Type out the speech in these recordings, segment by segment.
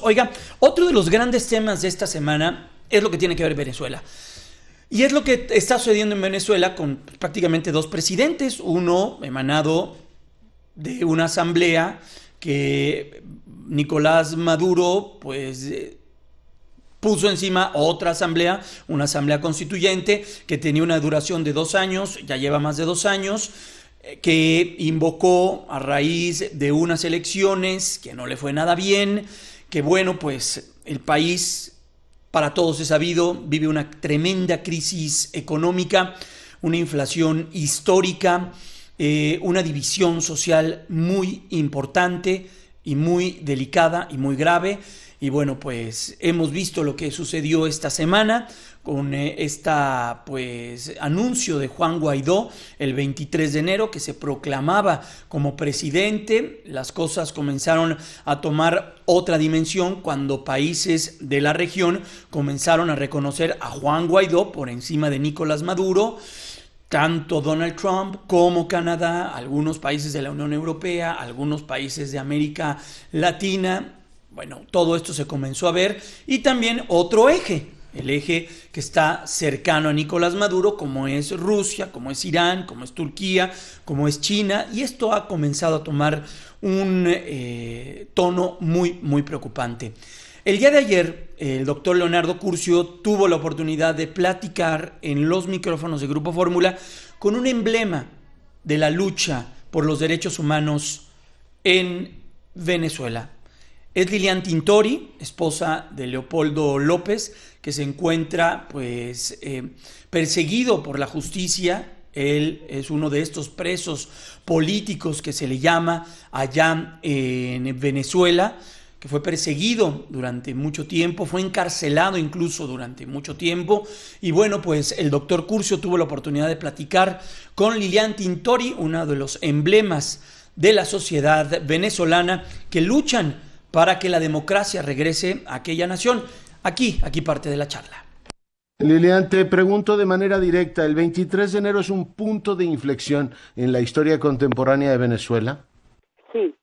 Oiga, otro de los grandes temas de esta semana es lo que tiene que ver Venezuela. Y es lo que está sucediendo en Venezuela con prácticamente dos presidentes, uno emanado de una asamblea que Nicolás Maduro puso encima otra asamblea, una asamblea constituyente que tenía una duración de 2 años, ya lleva más de 2 años, que invocó a raíz de unas elecciones que no le fue nada bien, que bueno, pues el país, para todos es sabido, vive una tremenda crisis económica, una inflación histórica, una división social muy importante y muy delicada y muy grave. Y bueno, pues hemos visto lo que sucedió esta semana con anuncio de Juan Guaidó el 23 de enero que se proclamaba como presidente. Las cosas comenzaron a tomar otra dimensión cuando países de la región comenzaron a reconocer a Juan Guaidó por encima de Nicolás Maduro. Tanto Donald Trump como Canadá, algunos países de la Unión Europea, algunos países de América Latina. Bueno, todo esto se comenzó a ver, y también otro eje, el eje que está cercano a Nicolás Maduro, como es Rusia, como es Irán, como es Turquía, como es China, y esto ha comenzado a tomar un tono muy, muy preocupante. El día de ayer, el doctor Leonardo Curcio tuvo la oportunidad de platicar en los micrófonos de Grupo Fórmula con un emblema de la lucha por los derechos humanos en Venezuela. Es Lilian Tintori, esposa de Leopoldo López, que se encuentra perseguido por la justicia. Él es uno de estos presos políticos que se le llama allá en Venezuela, que fue perseguido durante mucho tiempo, fue encarcelado incluso durante mucho tiempo. Y bueno, pues el doctor Curcio tuvo la oportunidad de platicar con Lilian Tintori, uno de los emblemas de la sociedad venezolana que luchan para que la democracia regrese a aquella nación. Aquí parte de la charla. Lilian, te pregunto de manera directa, ¿el 23 de enero es un punto de inflexión en la historia contemporánea de Venezuela? Sí,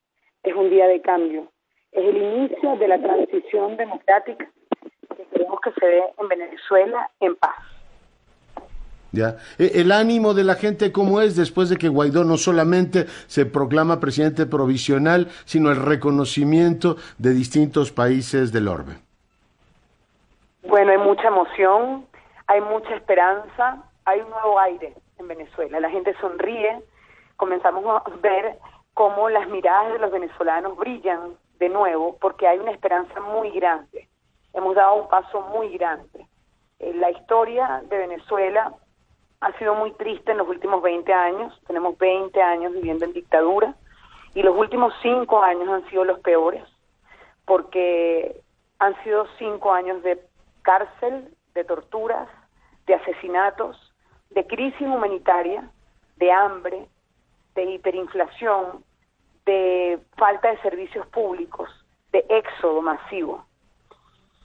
es un día de cambio. Es el inicio de la transición democrática que queremos que se dé en Venezuela en paz. Ya. El ánimo de la gente, ¿cómo es después de que Guaidó no solamente se proclama presidente provisional, sino el reconocimiento de distintos países del orbe? Bueno, hay mucha emoción, hay mucha esperanza, hay un nuevo aire en Venezuela. La gente sonríe, comenzamos a ver cómo las miradas de los venezolanos brillan de nuevo, porque hay una esperanza muy grande. Hemos dado un paso muy grande. La historia de Venezuela ha sido muy triste en los últimos 20 años. Tenemos 20 años viviendo en dictadura y los últimos 5 años han sido los peores, porque han sido 5 años de cárcel, de torturas, de asesinatos, de crisis humanitaria, de hambre, de hiperinflación, de falta de servicios públicos, de éxodo masivo.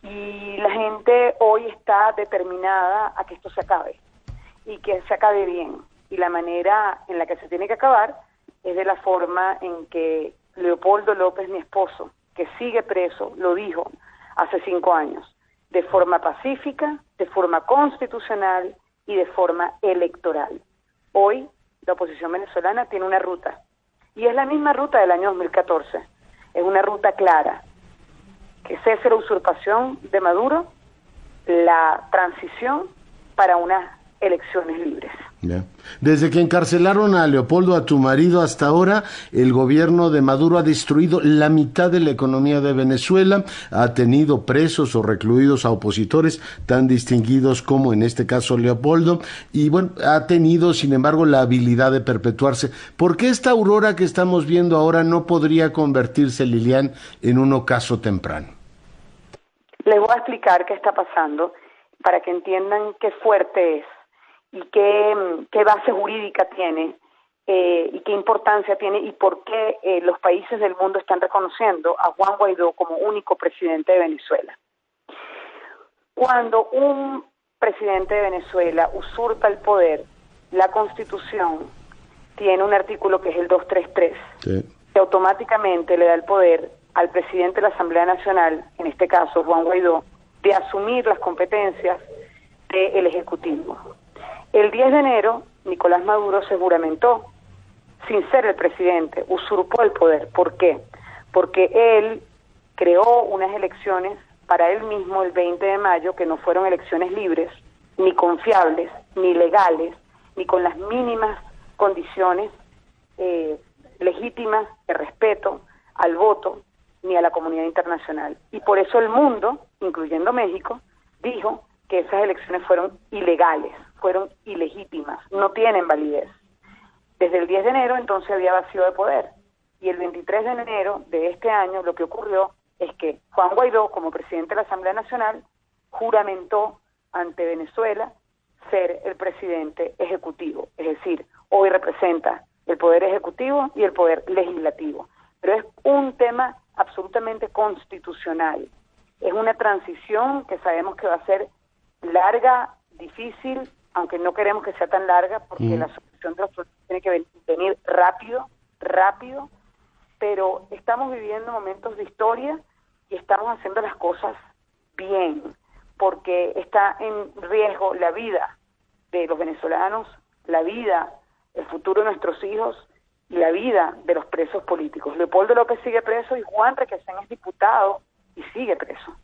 Y la gente hoy está determinada a que esto se acabe, y que se acabe bien. Y la manera en la que se tiene que acabar es de la forma en que Leopoldo López, mi esposo, que sigue preso, lo dijo hace 5 años, de forma pacífica, de forma constitucional y de forma electoral. Hoy la oposición venezolana tiene una ruta, y es la misma ruta del año 2014. Es una ruta clara: que cese la usurpación de Maduro, la transición para unas elecciones libres. Yeah. Desde que encarcelaron a Leopoldo, a tu marido, hasta ahora, el gobierno de Maduro ha destruido la mitad de la economía de Venezuela, ha tenido presos o recluidos a opositores tan distinguidos como en este caso Leopoldo, y bueno, ha tenido sin embargo la habilidad de perpetuarse. ¿Por qué esta aurora que estamos viendo ahora no podría convertirse, Lilian, en un ocaso temprano? Les voy a explicar qué está pasando para que entiendan qué fuerte es y qué base jurídica tiene y qué importancia tiene, y por qué los países del mundo están reconociendo a Juan Guaidó como único presidente de Venezuela. Cuando un presidente de Venezuela usurpa el poder, la Constitución tiene un artículo que es el 233, sí, que automáticamente le da el poder al presidente de la Asamblea Nacional, en este caso Juan Guaidó, de asumir las competencias del Ejecutivo. El 10 de enero, Nicolás Maduro se juramentó, sin ser el presidente, usurpó el poder. ¿Por qué? Porque él creó unas elecciones para él mismo el 20 de mayo, que no fueron elecciones libres, ni confiables, ni legales, ni con las mínimas condiciones legítimas de respeto al voto, ni a la comunidad internacional. Y por eso el mundo, incluyendo México, dijo que esas elecciones fueron ilegales, fueron ilegítimas, no tienen validez. Desde el 10 de enero entonces había vacío de poder, y el 23 de enero de este año lo que ocurrió es que Juan Guaidó, como presidente de la Asamblea Nacional, juramentó ante Venezuela ser el presidente ejecutivo, es decir, hoy representa el poder ejecutivo y el poder legislativo. Pero es un tema absolutamente constitucional, es una transición que sabemos que va a ser larga, difícil, aunque no queremos que sea tan larga, porque la solución de los problemas tiene que venir rápido, pero estamos viviendo momentos de historia y estamos haciendo las cosas bien, porque está en riesgo la vida de los venezolanos, la vida, el futuro de nuestros hijos y la vida de los presos políticos. Leopoldo López sigue preso y Juan Requesén es diputado y sigue preso.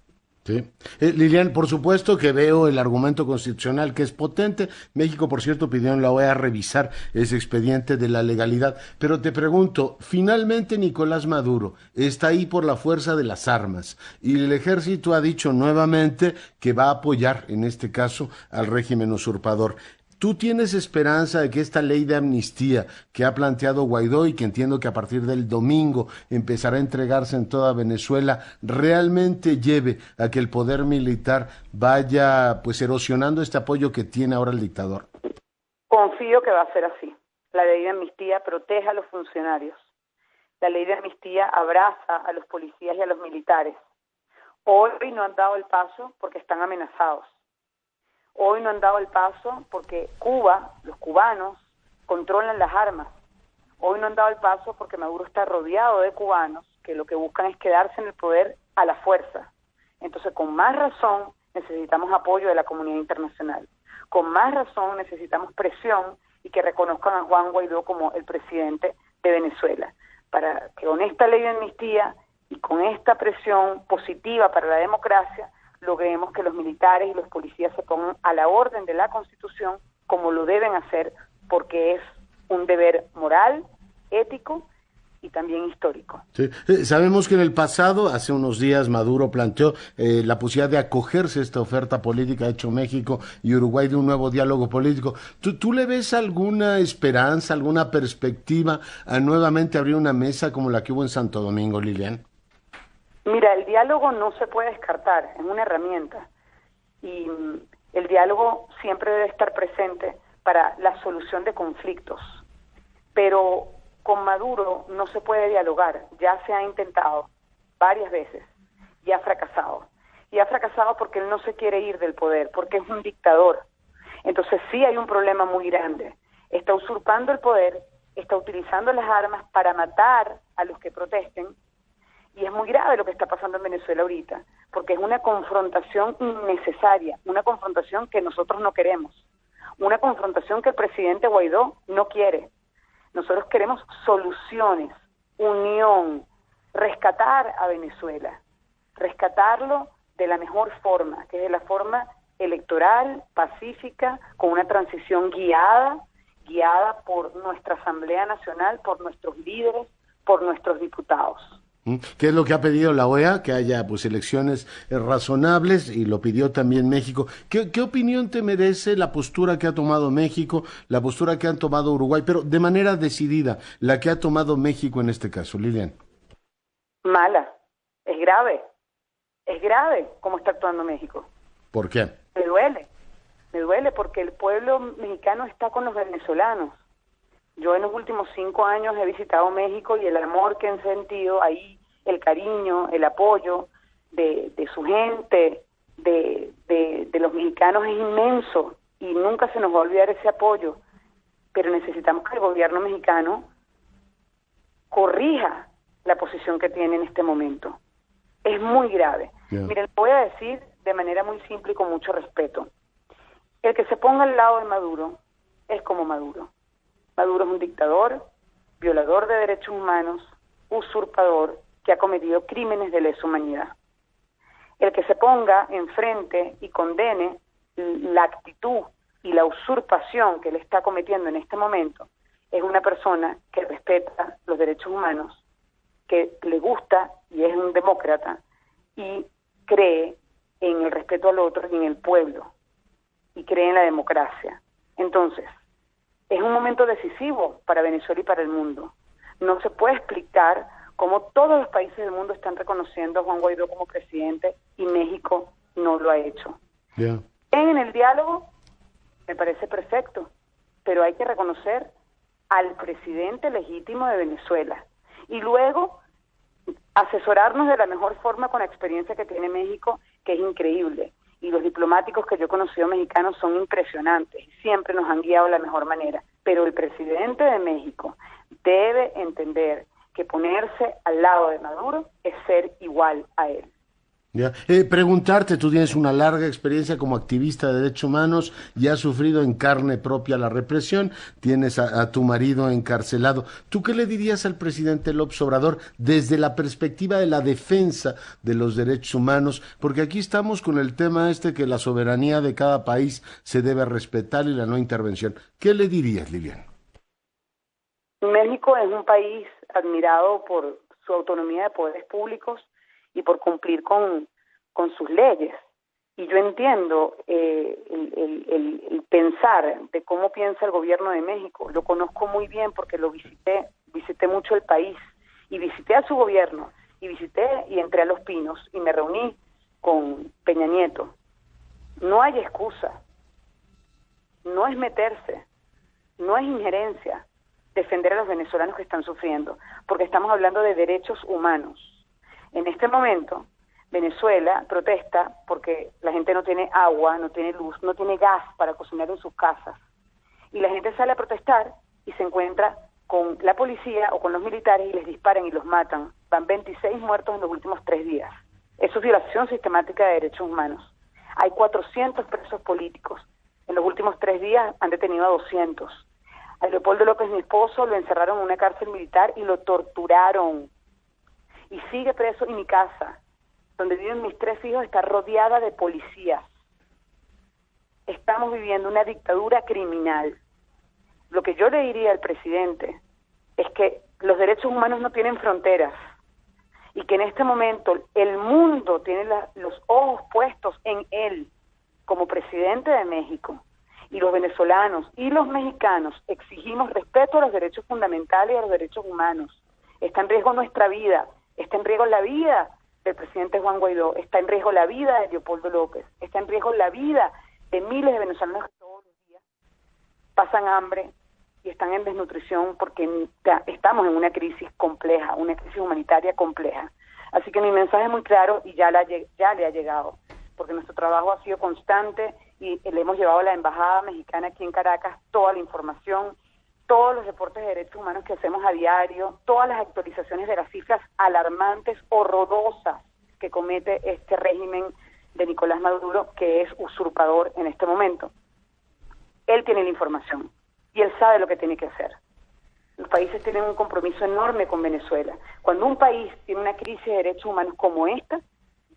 Sí. Lilian, por supuesto que veo el argumento constitucional que es potente. México, por cierto, pidió en la OEA revisar ese expediente de la legalidad. Pero te pregunto, finalmente Nicolás Maduro está ahí por la fuerza de las armas y el ejército ha dicho nuevamente que va a apoyar, en este caso, al régimen usurpador. ¿Tú tienes esperanza de que esta ley de amnistía que ha planteado Guaidó y que entiendo que a partir del domingo empezará a entregarse en toda Venezuela realmente lleve a que el poder militar vaya pues erosionando este apoyo que tiene ahora el dictador? Confío que va a ser así. La ley de amnistía protege a los funcionarios. La ley de amnistía abraza a los policías y a los militares. Hoy no han dado el paso porque están amenazados. Hoy no han dado el paso porque Cuba, los cubanos, controlan las armas. Hoy no han dado el paso porque Maduro está rodeado de cubanos que lo que buscan es quedarse en el poder a la fuerza. Entonces, con más razón, necesitamos apoyo de la comunidad internacional. Con más razón, necesitamos presión y que reconozcan a Juan Guaidó como el presidente de Venezuela. Para que con esta ley de amnistía y con esta presión positiva para la democracia, logremos que los militares y los policías se pongan a la orden de la Constitución como lo deben hacer, porque es un deber moral, ético y también histórico. Sí. Sabemos que en el pasado, hace unos días, Maduro planteó la posibilidad de acogerse a esta oferta política hecho México y Uruguay de un nuevo diálogo político. ¿Tú le ves alguna esperanza, alguna perspectiva a nuevamente abrir una mesa como la que hubo en Santo Domingo, Lilian? Mira, el diálogo no se puede descartar, es una herramienta y el diálogo siempre debe estar presente para la solución de conflictos, pero con Maduro no se puede dialogar, ya se ha intentado varias veces y ha fracasado porque él no se quiere ir del poder, porque es un dictador. Entonces sí hay un problema muy grande, está usurpando el poder, está utilizando las armas para matar a los que protesten. Y es muy grave lo que está pasando en Venezuela ahorita, porque es una confrontación innecesaria, una confrontación que nosotros no queremos, una confrontación que el presidente Guaidó no quiere. Nosotros queremos soluciones, unión, rescatar a Venezuela, rescatarlo de la mejor forma, que es de la forma electoral, pacífica, con una transición guiada por nuestra Asamblea Nacional, por nuestros líderes, por nuestros diputados. ¿Qué es lo que ha pedido la OEA? Que haya pues elecciones razonables, y lo pidió también México. ¿Qué opinión te merece la postura que ha tomado México, la postura que han tomado Uruguay, pero de manera decidida, la que ha tomado México en este caso, Lilian? Mala, es grave cómo está actuando México. ¿Por qué? Me duele porque el pueblo mexicano está con los venezolanos. Yo en los últimos 5 años he visitado México y el amor que han sentido ahí, el cariño, el apoyo de su gente, de los mexicanos es inmenso y nunca se nos va a olvidar ese apoyo. Pero necesitamos que el gobierno mexicano corrija la posición que tiene en este momento. Es muy grave. Miren, lo voy a decir de manera muy simple y con mucho respeto. El que se ponga al lado de Maduro es como Maduro. Maduro es un dictador, violador de derechos humanos, usurpador, que ha cometido crímenes de lesa humanidad. El que se ponga enfrente y condene la actitud y la usurpación que él está cometiendo en este momento es una persona que respeta los derechos humanos, que le gusta y es un demócrata y cree en el respeto al otro y en el pueblo y cree en la democracia. Entonces, es un momento decisivo para Venezuela y para el mundo. No se puede explicar cómo todos los países del mundo están reconociendo a Juan Guaidó como presidente y México no lo ha hecho. En el diálogo me parece perfecto, pero hay que reconocer al presidente legítimo de Venezuela y luego asesorarnos de la mejor forma con la experiencia que tiene México, que es increíble. Y los diplomáticos que yo he conocido mexicanos son impresionantes, siempre nos han guiado de la mejor manera. Pero el presidente de México debe entender que ponerse al lado de Maduro es ser igual a él. Preguntarte, tú tienes una larga experiencia como activista de derechos humanos y has sufrido en carne propia la represión, tienes a tu marido encarcelado. ¿Tú qué le dirías al presidente López Obrador desde la perspectiva de la defensa de los derechos humanos? Porque aquí estamos con el tema que la soberanía de cada país se debe respetar y la no intervención. ¿Qué le dirías, Lilian? México es un país admirado por su autonomía de poderes públicos y por cumplir con sus leyes. Y yo entiendo el pensar de cómo piensa el gobierno de México. Lo conozco muy bien porque lo visité mucho el país y visité a su gobierno y entré a Los Pinos y me reuní con Peña Nieto. No hay excusa, no es meterse, no es injerencia defender a los venezolanos que están sufriendo, porque estamos hablando de derechos humanos. En este momento, Venezuela protesta porque la gente no tiene agua, no tiene luz, no tiene gas para cocinar en sus casas. Y la gente sale a protestar y se encuentra con la policía o con los militares y les disparan y los matan. Van 26 muertos en los últimos 3 días. Eso es violación sistemática de derechos humanos. Hay 400 presos políticos. En los últimos 3 días han detenido a 200. A Leopoldo López, mi esposo, lo encerraron en una cárcel militar y lo torturaron. Y sigue preso, y mi casa, donde viven mis 3 hijos, está rodeada de policías. Estamos viviendo una dictadura criminal. Lo que yo le diría al presidente es que los derechos humanos no tienen fronteras y que en este momento el mundo tiene los ojos puestos en él como presidente de México. Y los venezolanos y los mexicanos exigimos respeto a los derechos fundamentales y a los derechos humanos. Está en riesgo nuestra vida, está en riesgo la vida del presidente Juan Guaidó, está en riesgo la vida de Leopoldo López, está en riesgo la vida de miles de venezolanos que todos los días pasan hambre y están en desnutrición porque estamos en una crisis compleja, una crisis humanitaria compleja. Así que mi mensaje es muy claro y ya le ha llegado, porque nuestro trabajo ha sido constante y le hemos llevado a la Embajada Mexicana aquí en Caracas toda la información, todos los reportes de derechos humanos que hacemos a diario, todas las actualizaciones de las cifras alarmantes, horrorosas que comete este régimen de Nicolás Maduro, que es usurpador en este momento. Él tiene la información y él sabe lo que tiene que hacer. Los países tienen un compromiso enorme con Venezuela. Cuando un país tiene una crisis de derechos humanos como esta,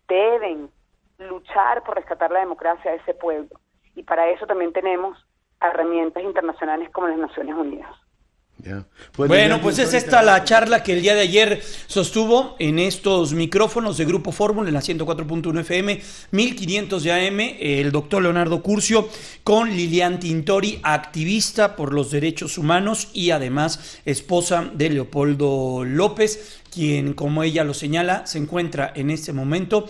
deben luchar por rescatar la democracia de ese pueblo. Y para eso también tenemos herramientas internacionales como las Naciones Unidas. Bueno, pues es esta la charla que el día de ayer sostuvo en estos micrófonos de Grupo Fórmula en la 104.1 FM, 1500 de AM, el doctor Leonardo Curcio con Lilian Tintori, activista por los derechos humanos y además esposa de Leopoldo López, quien, como ella lo señala, se encuentra en este momento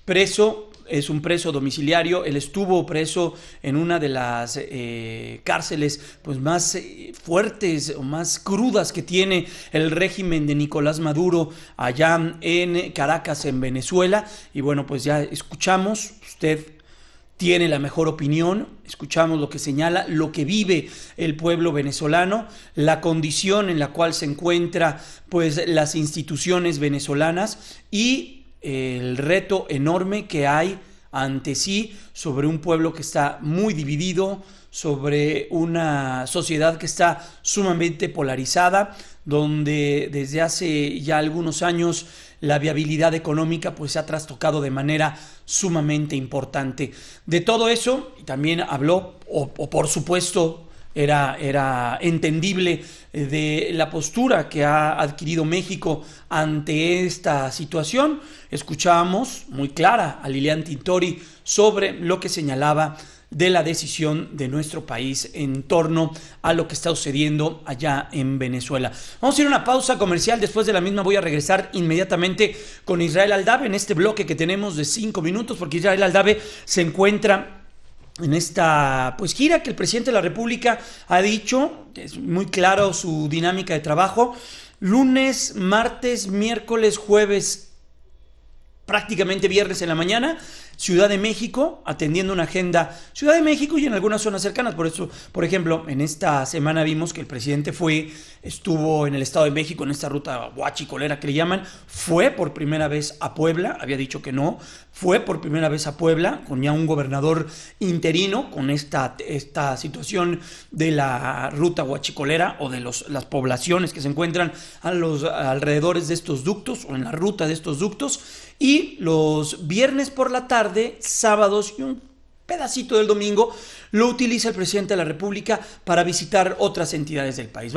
preso. Es un preso domiciliario. Él estuvo preso en una de las cárceles pues más fuertes o más crudas que tiene el régimen de Nicolás Maduro allá en Caracas, en Venezuela. Y bueno, pues ya escuchamos, usted tiene la mejor opinión. Escuchamos lo que señala, lo que vive el pueblo venezolano, la condición en la cual se encuentra pues las instituciones venezolanas y el reto enorme que hay ante sí sobre un pueblo que está muy dividido, sobre una sociedad que está sumamente polarizada, donde desde hace ya algunos años la viabilidad económica pues se ha trastocado de manera sumamente importante. De todo eso también habló, o por supuesto era entendible, de la postura que ha adquirido México ante esta situación. Escuchábamos muy clara a Lilian Tintori sobre lo que señalaba de la decisión de nuestro país en torno a lo que está sucediendo allá en Venezuela. Vamos a ir a una pausa comercial. Después de la misma voy a regresar inmediatamente con Israel Aldave en este bloque que tenemos de 5 minutos, porque Israel Aldave se encuentra en esta pues gira que el presidente de la República ha dicho, es muy claro su dinámica de trabajo: lunes, martes, miércoles, jueves, prácticamente viernes en la mañana, Ciudad de México, atendiendo una agenda Ciudad de México y en algunas zonas cercanas. Por eso, por ejemplo, en esta semana vimos que el presidente estuvo en el Estado de México, en esta ruta huachicolera que le llaman, fue por primera vez a Puebla, había dicho que no, fue por primera vez a Puebla, con ya un gobernador interino, con esta situación de la ruta huachicolera o de las poblaciones que se encuentran a los alrededores de estos ductos o en la ruta de estos ductos. Y los viernes por la tarde, sábados y un pedacito del domingo lo utiliza el presidente de la República para visitar otras entidades del país.